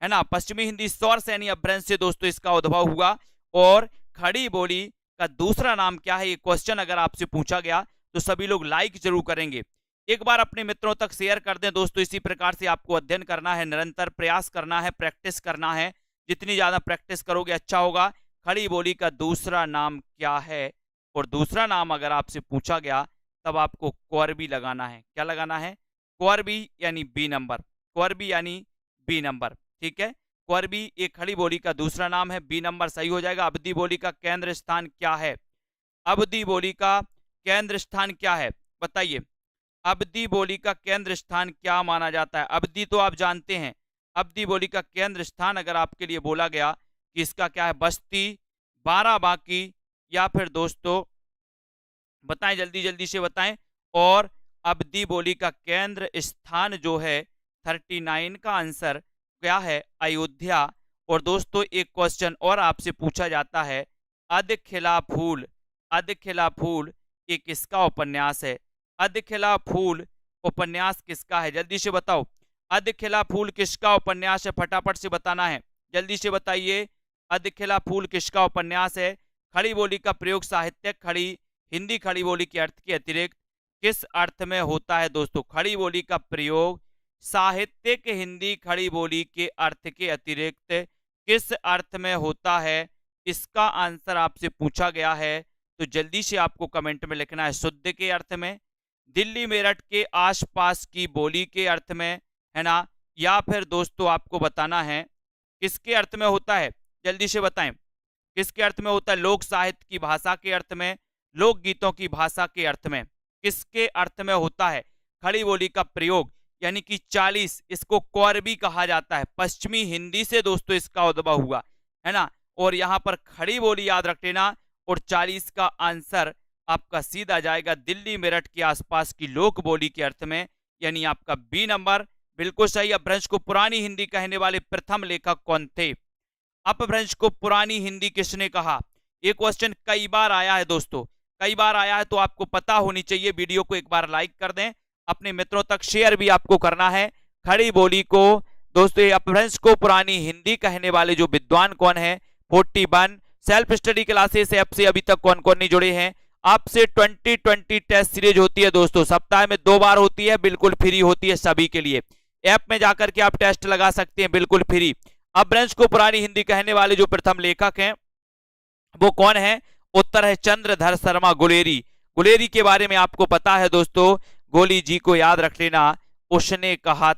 Speaker 1: ना। पश्चिमी हिंदी सौरसेनी अपभ्रंश से दोस्तों इसका उद्भव हुआ। और खड़ी बोली का दूसरा नाम क्या है, ये क्वेश्चन अगर आपसे पूछा गया तो सभी लोग लाइक जरूर करेंगे। एक बार अपने मित्रों तक शेयर कर दें दोस्तों। इसी प्रकार से आपको अध्ययन करना है, निरंतर प्रयास करना है, प्रैक्टिस करना है। जितनी ज्यादा प्रैक्टिस करोगे अच्छा होगा। खड़ी बोली का दूसरा नाम क्या है? और दूसरा नाम अगर आपसे पूछा गया तब आपको क्वर्बी लगाना है। क्या लगाना है? क्वर्बी, यानी बी नंबर। क्वर्बी यानी बी नंबर। ठीक है, क्वर्बी एक खड़ी बोली का दूसरा नाम है, बी नंबर सही हो जाएगा। अवधी बोली का केंद्र स्थान क्या है? अवधी बोली का केंद्र स्थान क्या है? बताइए, अवधी बोली का केंद्र स्थान क्या माना जाता है? अवधी तो आप जानते हैं। अवधी बोली का केंद्र स्थान अगर आपके लिए बोला गया कि इसका क्या है, बस्ती, बाराबांकी या फिर दोस्तों बताएं, जल्दी जल्दी से बताएं। और अवधी बोली का केंद्र स्थान जो है 39 का आंसर क्या है? अयोध्या। और दोस्तों एक क्वेश्चन और आपसे पूछा जाता है, अध खिला फूल, अध खिला फूल ये किसका उपन्यास है? अध खिला फूल उपन्यास किसका है? जल्दी से बताओ, अध खिला फूल किसका उपन्यास है? फटाफट से बताना है, जल्दी से बताइए। अध खिला फूल किसका उपन्यास है? खड़ी बोली का प्रयोग साहित्यिक खड़ी हिंदी खड़ी बोली के अर्थ के अतिरिक्त किस अर्थ में होता है दोस्तों? खड़ी बोली का प्रयोग साहित्यिक हिंदी खड़ी बोली के अर्थ के अतिरिक्त किस अर्थ में होता है, इसका आंसर आपसे पूछा गया है। तो जल्दी से आपको कमेंट में लिखना है शुद्ध के अर्थ में, दिल्ली मेरठ के आसपास की बोली के अर्थ में, है ना, या फिर दोस्तों आपको बताना है किसके अर्थ में होता है। जल्दी से बताएं किसके अर्थ में होता है। लोक साहित्य की भाषा के अर्थ में, लोक गीतों की भाषा के अर्थ में, किसके अर्थ में होता है खड़ी बोली का प्रयोग, यानी कि 40। इसको कौर भी कहा जाता है, पश्चिमी हिंदी से दोस्तों इसका उद्भव हुआ, है ना। और यहां पर खड़ी बोली याद रख लेना, और 40 का आंसर आपका सीधा जाएगा दिल्ली मेरठ के आसपास की लोक बोली के अर्थ में, यानी आपका बी नंबर बिल्कुल सही। अपभ्रंश को पुरानी हिंदी कहने वाले प्रथम लेखक कौन थे। अपभ्रंश को पुरानी हिंदी किसने कहा। ये क्वेश्चन कई बार आया है दोस्तों, कई बार आया है, तो आपको पता होनी चाहिए। वीडियो को एक बार लाइक कर दें, अपने मित्रों तक शेयर भी आपको करना है। खड़ी बोली को दोस्तों, अपभ्रंश को पुरानी हिंदी कहने वाले जो विद्वान कौन है। 41 सेल्फ स्टडी क्लासेस ऐप से अभी तक कौन कौन नहीं जुड़े हैं। आपसे 2020 टेस्ट सीरीज होती है दोस्तों, सप्ताह में 2 बार होती है, बिल्कुल फ्री होती है सभी के लिए। ऐप में जाकर के आप टेस्ट लगा सकते हैं बिल्कुल फ्री। अपभ्रंश को पुरानी हिंदी कहने वाले जो प्रथम लेखक हैं वो कौन है। उत्तर है चंद्रधर शर्मा गुलेरी। गुलेरी के बारे में आपको पता है दोस्तों, गोली जी को याद रख लेना। उसने कहा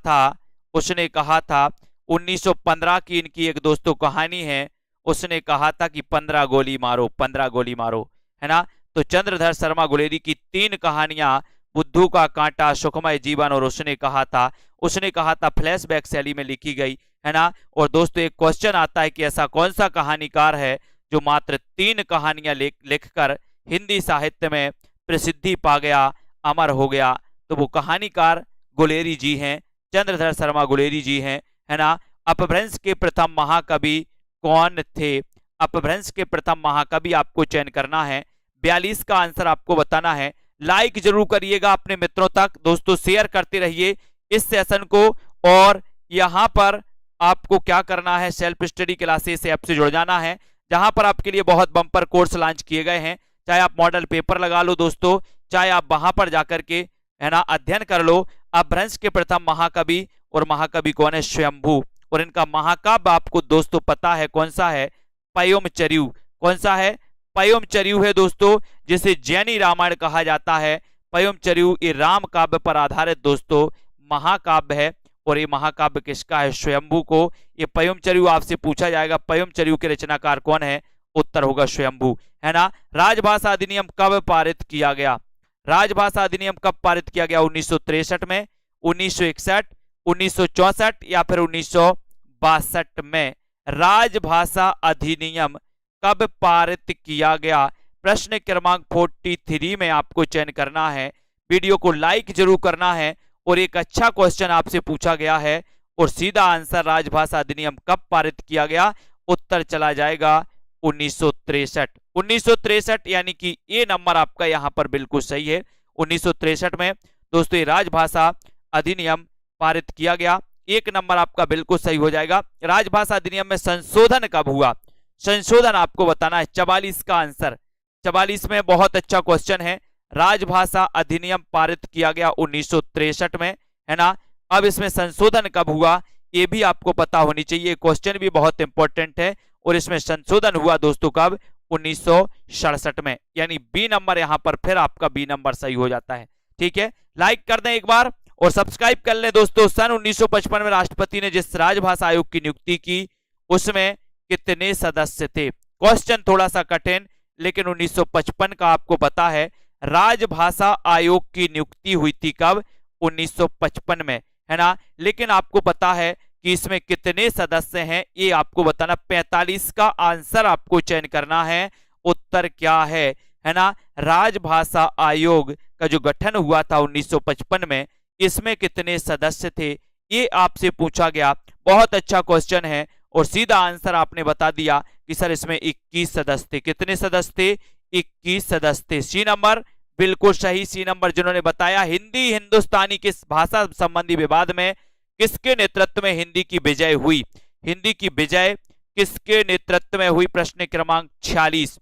Speaker 1: था 1915 की इनकी एक दोस्तों कहानी है। उसने कहा था कि 15 गोली मारो, 15 गोली मारो, है ना। तो चंद्रधर शर्मा गुलेरी की 3 कहानियां, बुद्धू का कांटा, सुखमय जीवन और उसने कहा था फ्लैशबैक शैली में लिखी गई, है ना। और दोस्तों एक क्वेश्चन आता है कि ऐसा कौन सा कहानीकार है जो मात्र 3 कहानियां लिखकर हिंदी साहित्य में प्रसिद्धि पा गया, अमर हो गया। तो वो कहानीकार गुलेरी जी हैं, चंद्रधर शर्मा गुलेरी जी हैं, है ना। अपभ्रंश के प्रथम महाकवि कौन थे। अपभ्रंश के प्रथम महाकवि आपको चयन करना है। 42 का आंसर आपको बताना है। लाइक जरूर करिएगा अपने मित्रों तक दोस्तों, शेयर करते रहिए इस सेशन को। और यहां पर आपको क्या करना है, सेल्फ स्टडी क्लासेस ऐप से जुड़ जाना है, जहां पर आपके लिए बहुत बम्पर कोर्स लॉन्च किए गए हैं। चाहे आप मॉडल पेपर लगा लो दोस्तों, चाहे आप वहां पर जाकर के, है ना, अध्ययन कर लो। अपभ्रंश के प्रथम महाकवि, और महाकवि कौन है, स्वयंभू। और इनका महाकाव्य आपको दोस्तों पता है कौन सा है, पयोमचर्यु। कौन सा है, पयोमचर्यु है दोस्तों, जिसे जैनी रामायण कहा जाता है। पयोमचर्यु ये राम काव्य पर आधारित दोस्तों महाकाव्य है। और ये महाकाव्य किसका है, स्वयंभू को। ये पयोमचर्यु आपसे पूछा जाएगा, पयोमचर्यु के रचनाकार कौन है, उत्तर होगा स्वयंभू, है ना। राजभाषा अधिनियम कब पारित किया गया। राजभाषा अधिनियम कब पारित किया गया, 1963 में, 1961, 1964 या फिर 1962 में। राजभाषा अधिनियम कब पारित किया गया, प्रश्न क्रमांक 43 में आपको चयन करना है। वीडियो को लाइक जरूर करना है। और एक अच्छा क्वेश्चन आपसे पूछा गया है, और सीधा आंसर राजभाषा अधिनियम कब पारित किया गया, उत्तर चला जाएगा 1963। 1963 यानी कि ये नंबर आपका यहां पर बिल्कुल सही है। 1963 में दोस्तों ये राजभाषा अधिनियम पारित किया गया। एक नंबर आपका बिल्कुल सही हो जाएगा। राजभाषा अधिनियम में संशोधन कब हुआ, संशोधन आपको बताना है। 44 का आंसर, 44 में बहुत अच्छा क्वेश्चन है। राजभाषा अधिनियम पारित किया गया 1963 में, है ना। अब इसमें संशोधन कब हुआ ये भी आपको पता होनी चाहिए, क्वेश्चन भी बहुत इंपॉर्टेंट है। और इसमें संशोधन हुआ दोस्तों कब, 1967 में, यानी बी नंबर यहां पर फिर आपका बी नंबर सही हो जाता है। ठीक है, लाइक कर दें एक बार और सब्सक्राइब कर लें दोस्तों। सन 1955 में राष्ट्रपति ने जिस राजभाषा आयोग की नियुक्ति की उसमें कितने सदस्य थे। क्वेश्चन थोड़ा सा कठिन, लेकिन 1955 का आपको पता है। राजभाषा आयोग की नियुक्ति हुई थी कब, 1955 में, है ना। लेकिन आपको पता है कि इसमें कितने सदस्य हैं ये आपको बताना। 45 का आंसर आपको चयन करना है। उत्तर क्या है ना। राजभाषा आयोग का जो गठन हुआ था 1955 में, इसमें कितने सदस्य थे ये आपसे पूछा गया। बहुत अच्छा क्वेश्चन है। और सीधा आंसर आपने बता दिया कि सर इसमें 21 सदस्य थे। कितने सदस्य थे, 21 सदस्य थे। सी नंबर बिल्कुल सही, सी नंबर जिन्होंने बताया। हिंदी हिंदुस्तानी किस भाषा संबंधी विवाद में किसके नेतृत्व में हिंदी की विजय हुई, हिंदी की विजय किसके नेतृत्व में हुई, प्रश्न क्रमांक 46।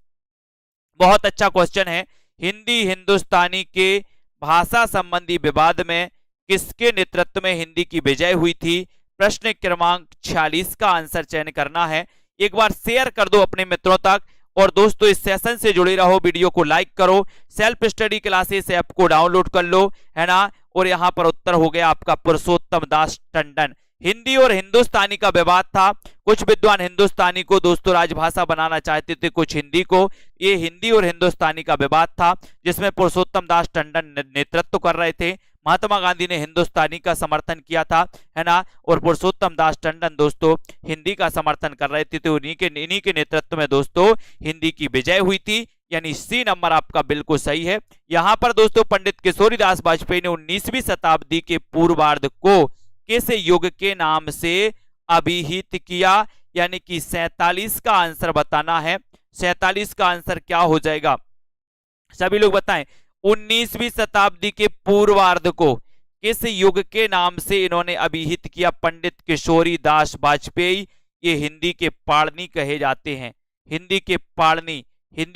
Speaker 1: बहुत अच्छा क्वेश्चन है। हिंदी हिंदुस्तानी के भाषा संबंधी विवाद में किसके नेतृत्व में हिंदी की विजय हुई थी? प्रश्न क्रमांक 46 का आंसर चयन करना है। एक बार शेयर कर दो अपने मित्रों तक, और दोस्तों इस सेशन से जुड़े रहो, वीडियो को लाइक करो, सेल्फ स्टडी क्लासेस ऐप को डाउनलोड कर लो, है ना। और यहां पर उत्तर हो गया आपका पुरुषोत्तम दास टंडन। हिंदी और हिंदुस्तानी का विवाद था। कुछ विद्वान हिंदुस्तानी को दोस्तों राजभाषा बनाना चाहते थे, कुछ हिंदी को। ये हिंदी और हिंदुस्तानी का विवाद था, जिसमें पुरुषोत्तम दास टंडन नेतृत्व कर रहे थे। महात्मा गांधी ने हिंदुस्तानी का समर्थन किया था, है ना, और पुरुषोत्तम दास टंडन दोस्तों हिंदी का समर्थन कर रहे थे। तो इन्हीं के नेतृत्व में दोस्तों हिंदी की विजय हुई थी, यानी सी नंबर आपका बिल्कुल सही है। यहां पर दोस्तों पंडित किशोरीदास वाजपेयी ने 19वीं शताब्दी के पूर्वार्ध को किस युग के नाम से अभिहित किया? यानी कि 47 का आंसर बताना है। 47 का आंसर क्या हो जाएगा, सभी लोग बताएं। 19वीं शताब्दी के पूर्वार्ध को किस युग के नाम से इन्होंने अभिहित किया? पंडित किशोरीदास वाजपेयी। ये हिंदी के पाणिनि कहे जाते हैं। हिंदी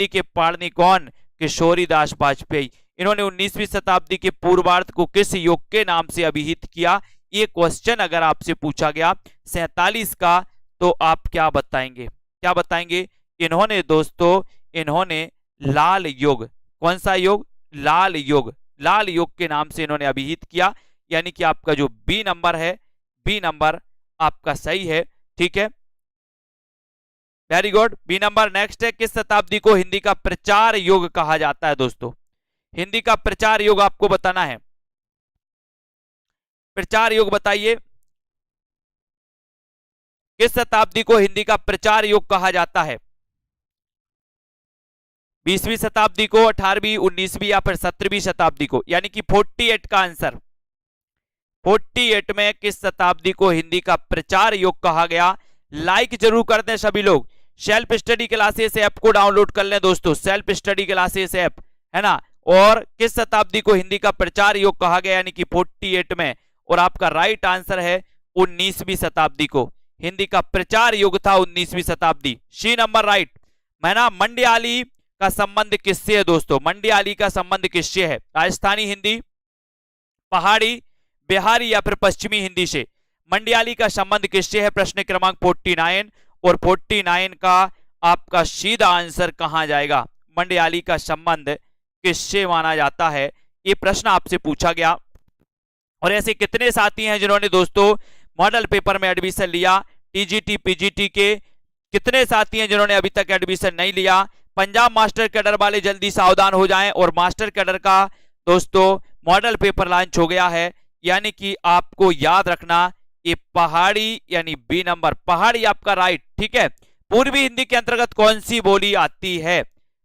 Speaker 1: के पाणिनि कौन? किशोरीदास वाजपेयी। इन्होंने 19वीं शताब्दी के पूर्वार्ध को किस युग के नाम से अभिहित किया? ये क्वेश्चन अगर आपसे पूछा गया 47 का, तो आप क्या बताएंगे? क्या बताएंगे? इन्होंने दोस्तों लाल युग, कौन सा युग? लाल युग के नाम से इन्होंने अभिहित किया। यानी कि आपका जो बी नंबर है, बी नंबर आपका सही है। ठीक है, very good, B number. Next है, किस शताब्दी को हिंदी का प्रचार युग कहा जाता है? दोस्तों हिंदी का प्रचार युग आपको बताना है। प्रचार युग बताइए, किस शताब्दी को हिंदी का प्रचार युग कहा जाता है? 20वीं शताब्दी को, 18वीं, 19वीं या फिर 17वीं शताब्दी को? यानी कि 48 का आंसर। 48 में किस शताब्दी को हिंदी का प्रचार युग कहा गया? लाइक जरूर कर दें सभी लोग। सेल्फ स्टडी क्लासेस ऐप को डाउनलोड कर लें दोस्तों, सेल्फ स्टडी क्लासेस ऐप, है ना। और किस शताब्दी को हिंदी का प्रचार युग कहा गया? यानी कि 48 में। और आपका राइट आंसर है 19वीं शताब्दी को हिंदी का प्रचार युग था, 19वीं शताब्दी। C number right. मैं ना, मंडयाली का संबंध किससे है दोस्तों? मंडयाली का संबंध किससे है? राजस्थानी हिंदी, पहाड़ी, बिहारी या फिर पश्चिमी हिंदी से? मंडयाली का संबंध किससे है? प्रश्न क्रमांक 49। और 49 का आपका सीधा आंसर कहां जाएगा? मंडयाली का संबंध किससे माना जाता है? ये प्रश्न आपसे पूछा गया। और ऐसे कितने साथी हैं जिन्होंने दोस्तों मॉडल पेपर में एडमिशन लिया? टीजीटी पीजीटी के कितने साथी हैं जिन्होंने अभी तक एडमिशन नहीं लिया? पंजाब मास्टर कैडर वाले जल्दी सावधान हो जाएं। और मास्टर कैडर का दोस्तों मॉडल पेपर लॉन्च हो गया है। यानी कि आपको याद रखना, ये पहाड़ी यानी बी नंबर, पहाड़ी आपका राइट। ठीक है, पूर्वी हिंदी के अंतर्गत कौन सी बोली आती है?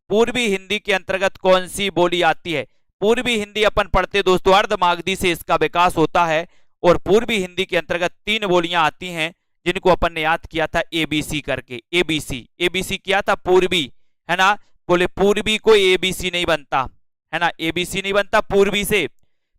Speaker 1: पूर्वी हिंदी के अंतर्गत कौन सी बोली आती है? पूर्वी हिंदी अपन पढ़ते दोस्तों, अर्धमागधी से इसका विकास होता है। और पूर्वी हिंदी के अंतर्गत 3 बोलियां आती हैं, जिनको अपन ने याद किया था एबीसी करके। एबीसी किया था पूर्वी, है ना। बोले पूर्वी को एबीसी नहीं बनता, है ना, एबीसी नहीं बनता पूर्वी से।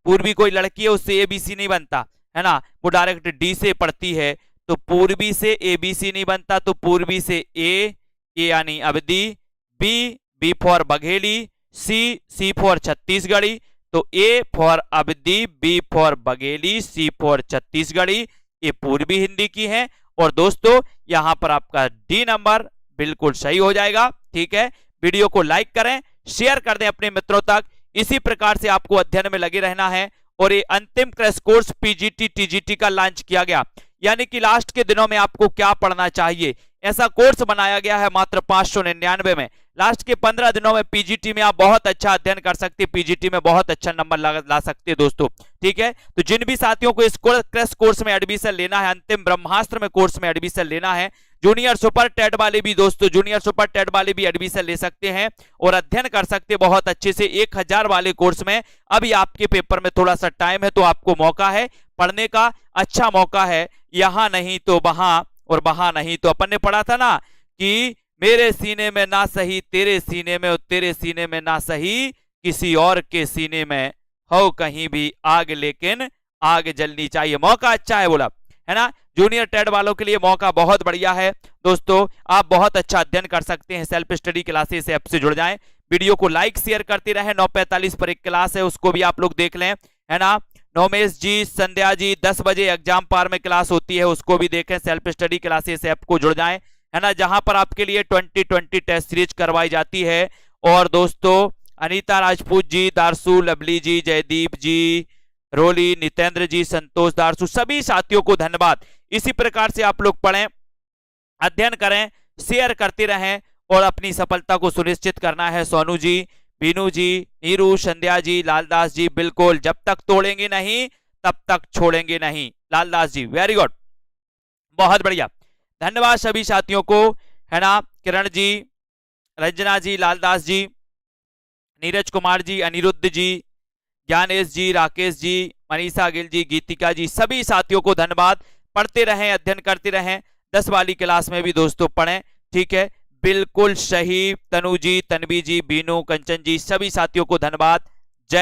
Speaker 1: पूर्वी कोई लड़की है उससे एबीसी नहीं बनता, है ना, वो डायरेक्ट डी से पढ़ती है। तो पूर्वी से एबीसी नहीं बनता, तो पूर्वी से ए यानी Awadhi, B for Bagheli, C for Chhattisgarhi. तो A for Awadhi, B for Bagheli, C for Chhattisgarhi, ये पूर्वी हिंदी की है। और दोस्तों यहां पर आपका डी नंबर बिल्कुल सही हो जाएगा। ठीक है, वीडियो को लाइक करें, शेयर कर दें अपने मित्रों तक। इसी प्रकार से आपको अध्ययन में लगे रहना है। और ये अंतिम क्रैश कोर्स पीजीटी टीजीटी का लॉन्च किया गया, यानी कि लास्ट के दिनों में आपको क्या पढ़ना चाहिए, ऐसा कोर्स बनाया गया है मात्र 599 में। लास्ट के 15 दिनों में पीजीटी में आप बहुत अच्छा अध्ययन कर सकते हैं, पीजीटी में बहुत अच्छा नंबर ला सकते हैं दोस्तों। ठीक है, तो जिन भी साथियों को इस क्रैश कोर्स में एडमिशन लेना है, अंतिम ब्रह्मास्त्र में कोर्स में एडमिशन लेना है, जूनियर सुपर टेट वाले भी दोस्तों, जूनियर सुपर टेट वाले भी एडमिशन ले सकते हैं और अध्ययन कर सकते हैं बहुत अच्छे से। 1000 वाले कोर्स में अभी आपके पेपर में थोड़ा सा टाइम है, तो आपको मौका है पढ़ने का, अच्छा मौका है। यहां नहीं तो वहां, और वहां नहीं तो अपन ने पढ़ा था ना कि मेरे सीने में ना सही तेरे सीने में, और तेरे सीने में ना सही किसी और के सीने में, हो कहीं भी आग लेकिन आग जलनी चाहिए। मौका अच्छा है बोला, है ना। जूनियर टेट वालों के लिए मौका बहुत बढ़िया है दोस्तों, आप बहुत अच्छा अध्ययन कर सकते हैं। सेल्फ स्टडी क्लासेस ऐप से जुड़ जाएं, वीडियो को लाइक शेयर करते रहें। 9:45 पर एक क्लास है, उसको भी आप लोग देख लें, है ना। नोमेश जी, संध्या जी, 10 बजे एग्जाम पार में क्लास होती है, उसको भी देखें। सेल्फ स्टडी क्लासेस ऐप को जुड़ जाएं, है ना, जहां पर आपके लिए 2020 टेस्ट सीरीज करवाई जाती है। और दोस्तों अनीता राजपूत जी, दारसू, लवली जी, जयदीप जी, रोली, नितेंद्र जी, संतोष दारसू, सभी साथियों को धन्यवाद। इसी प्रकार से आप लोग पढ़ें, अध्ययन करें, शेयर करते रहें और अपनी सफलता को सुनिश्चित करना है। सोनू जी, बीनू जी, नीरू, संध्या जी, लालदास जी, बिल्कुल, जब तक तोड़ेंगे नहीं तब तक छोड़ेंगे नहीं। लालदास जी वेरी गुड, बहुत बढ़िया, धन्यवाद सभी साथियों को, है ना। किरण जी, रंजना जी, लालदास जी, नीरज कुमार जी, अनिरुद्ध जी, ज्ञानेश जी, राकेश जी, मनीषा गिल जी, गीतिका जी, सभी साथियों को धन्यवाद। पढ़ते रहें, अध्ययन करते रहें, 10 वाली क्लास में भी दोस्तों पढ़ें, ठीक है, बिल्कुल सही। तनु जी, तन्वी जी, बीनू, कंचन जी, सभी साथियों को धन्यवाद।